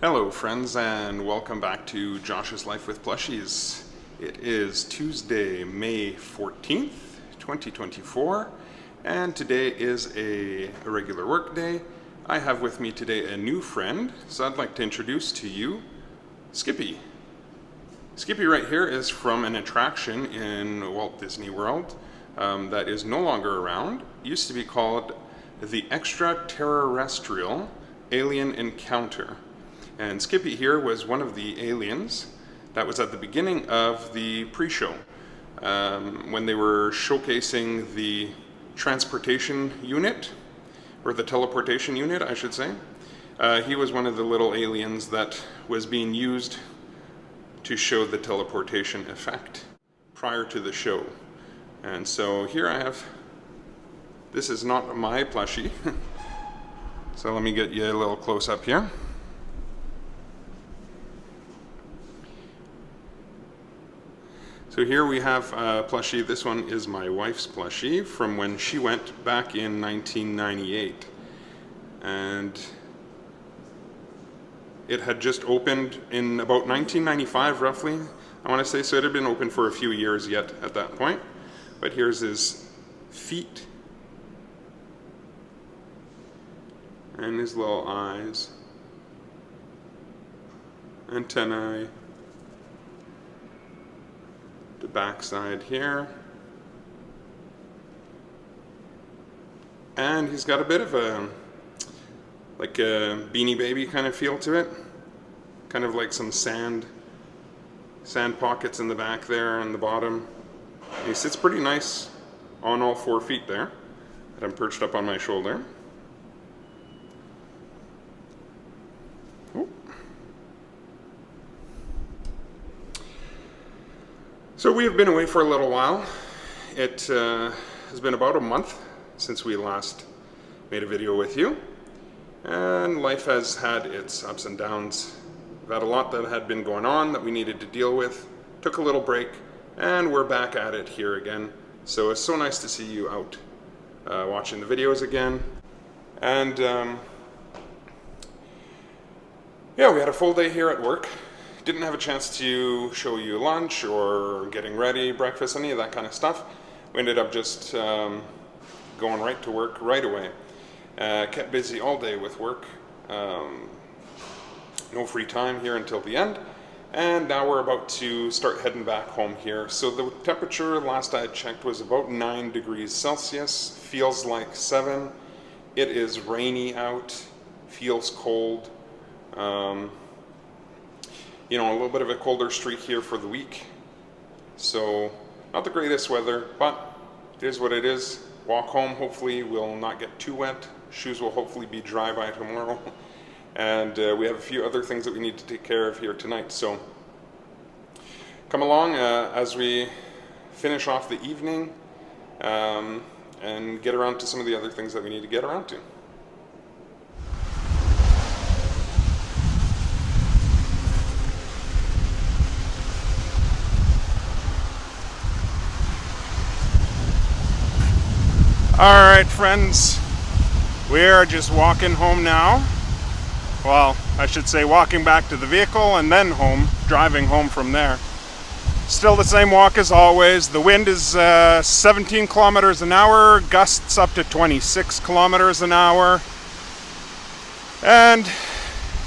Hello friends, and welcome back to Josh's Life with Plushies. It is Tuesday, May 14th, 2024, and today is a regular work day. I have with me today a new friend, so I'd like to introduce to you Skippy. Skippy right here is from an attraction in Walt Disney World that is no longer around. It used to be called the ExtraTERRORestrial Alien Encounter. And Skippy here was one of the aliens that was at the beginning of the pre-show when they were showcasing the transportation unit, or the teleportation unit, I should say. He was one of the little aliens that was being used to show the teleportation effect prior to the show. And so here I have, this is not my plushie, so let me get you a little close up here. So here we have a plushie. This one is my wife's plushie from when she went back in 1998. And it had just opened in about 1995 roughly, I want to say, so it had been open for a few years yet at that point. But here's his feet and his little eyes, antennae, the backside here, and he's got a bit of a like a Beanie Baby kind of feel to it, kind of like some sand pockets in the back there and the bottom. He sits pretty nice on all 4 feet there, and I'm perched up on my shoulder. So we have been away for a little while. It has been about a month since we last made a video with you, and life has had its ups and downs. We've had a lot that had been going on that we needed to deal with, took a little break, and we're back at it here again. So it's so nice to see you out watching the videos again. And yeah, we had a full day here at work. Didn't have a chance to show you lunch or getting ready, breakfast, any of that kind of stuff. We ended up just going right to work right away. Kept busy all day with work. No free time here until the end. And now we're about to start heading back home here. So the temperature, last I had checked, was about 9 degrees Celsius. Feels like 7. It is rainy out. Feels cold. You know, a little bit of a colder streak here for the week. So, not the greatest weather, but it is what it is. Walk home, hopefully we'll not get too wet. Shoes will hopefully be dry by tomorrow. And we have a few other things that we need to take care of here tonight. So, come along as we finish off the evening and get around to some of the other things that we need to get around to. Alright friends, we are just walking home now. Well, I should say walking back to the vehicle and then home, driving home from there. Still the same walk as always. The wind is 17 kilometers an hour, gusts up to 26 kilometers an hour. And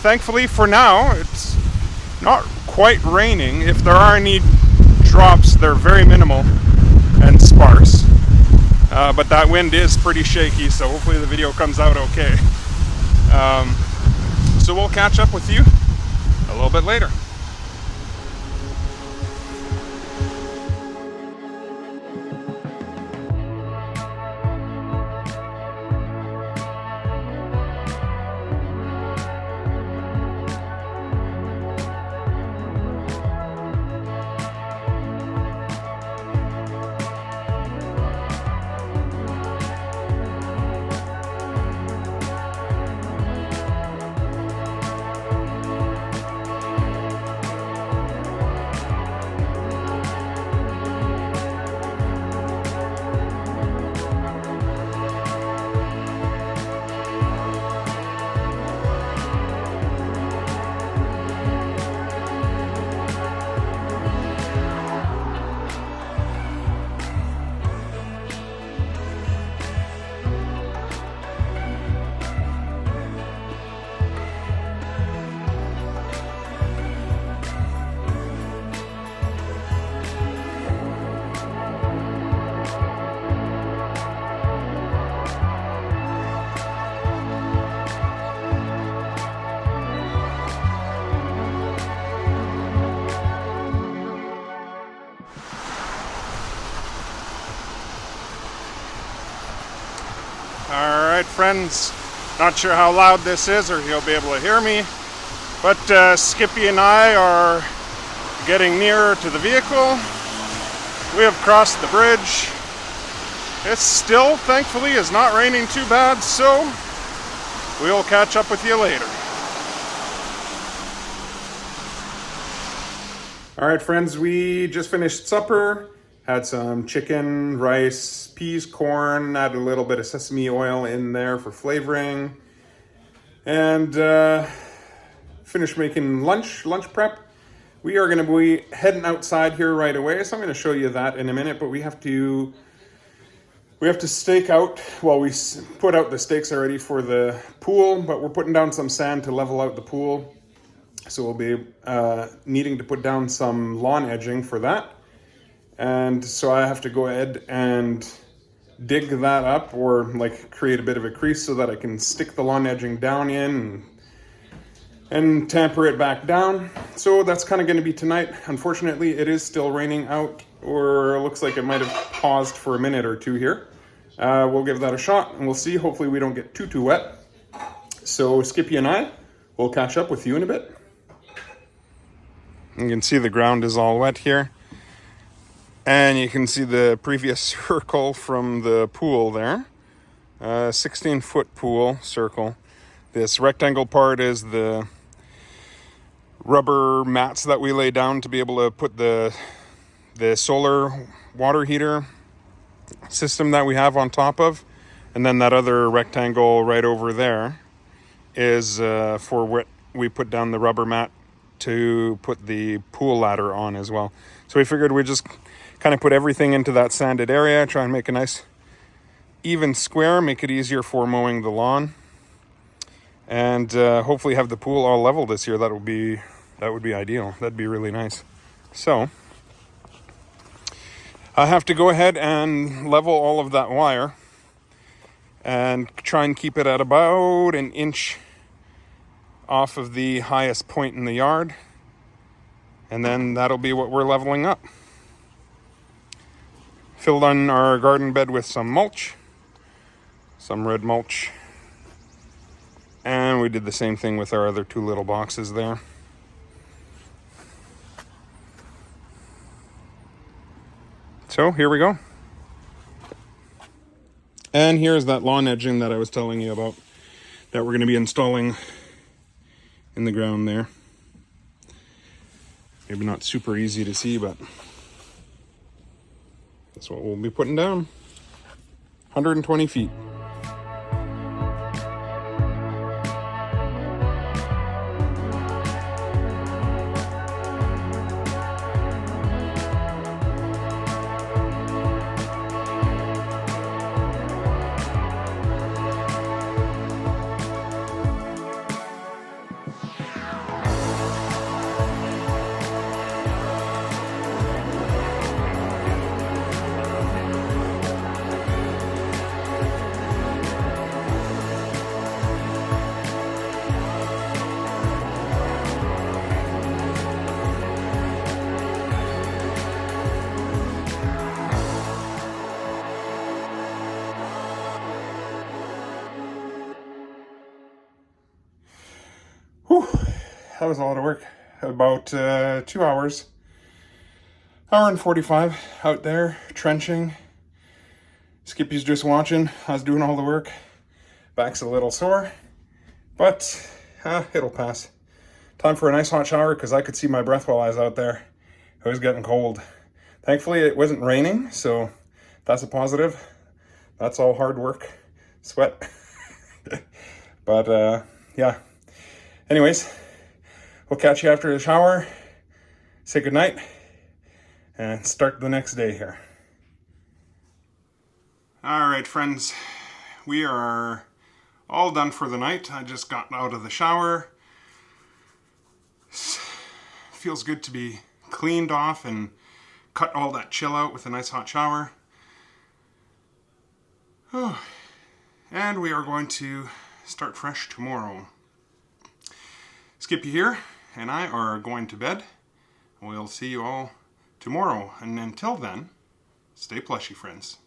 thankfully for now, it's not quite raining. If there are any drops, they're very minimal and sparse. But that wind is pretty shaky, so hopefully the video comes out okay. So we'll catch up with you a little bit later. Alright friends, not sure how loud this is or you'll be able to hear me, but Skippy and I are getting nearer to the vehicle. We have crossed the bridge. It still, thankfully, is not raining too bad, so we'll catch up with you later. Alright friends, we just finished supper. Had some chicken, rice, peas, corn, added a little bit of sesame oil in there for flavoring. And finished making lunch prep. We are going to be heading outside here right away, so I'm going to show you that in a minute, but we have to stake out, well, we put out the stakes already for the pool, but we're putting down some sand to level out the pool. So we'll be needing to put down some lawn edging for that. And so I have to go ahead and dig that up, or like create a bit of a crease so that I can stick the lawn edging down in and tamper it back down. So that's kind of going to be tonight. Unfortunately, it is still raining out, or it looks like it might have paused for a minute or two here. We'll give that a shot and we'll see. Hopefully we don't get too wet. So Skippy and I will catch up with you in a bit. You can see the ground is all wet here. And you can see the previous circle from the pool there. 16-foot pool circle. This rectangle part is the rubber mats that we lay down to be able to put the solar water heater system that we have on top of. And then that other rectangle right over there is for what we put down the rubber mat to put the pool ladder on as well. So we figured we'd just kind of put everything into that sanded area, try and make a nice even square, make it easier for mowing the lawn, and hopefully have the pool all level this year. That would be ideal. That'd be really nice. So I have to go ahead and level all of that wire and try and keep it at about an inch off of the highest point in the yard, and then that'll be what we're leveling up. Filled on our garden bed with some mulch, some red mulch, and we did the same thing with our other two little boxes there. So here we go. And here's that lawn edging that I was telling you about that we're going to be installing in the ground there. Maybe not super easy to see, but that's what we'll be putting down. 120 feet. Whew, that was a lot of work. About 2 hours. Hour and 45 out there trenching. Skippy's just watching. I was doing all the work. Back's a little sore, but it'll pass. Time for a nice hot shower because I could see my breath while I was out there. It was getting cold. Thankfully, it wasn't raining, so that's a positive. That's all hard work. Sweat. But yeah. Anyways, we'll catch you after the shower, say goodnight, and start the next day here. Alright friends, we are all done for the night. I just got out of the shower. Feels good to be cleaned off and cut all that chill out with a nice hot shower. Oh, and we are going to start fresh tomorrow. Skippy here, and I are going to bed. We'll see you all tomorrow, and until then, stay plushy, friends.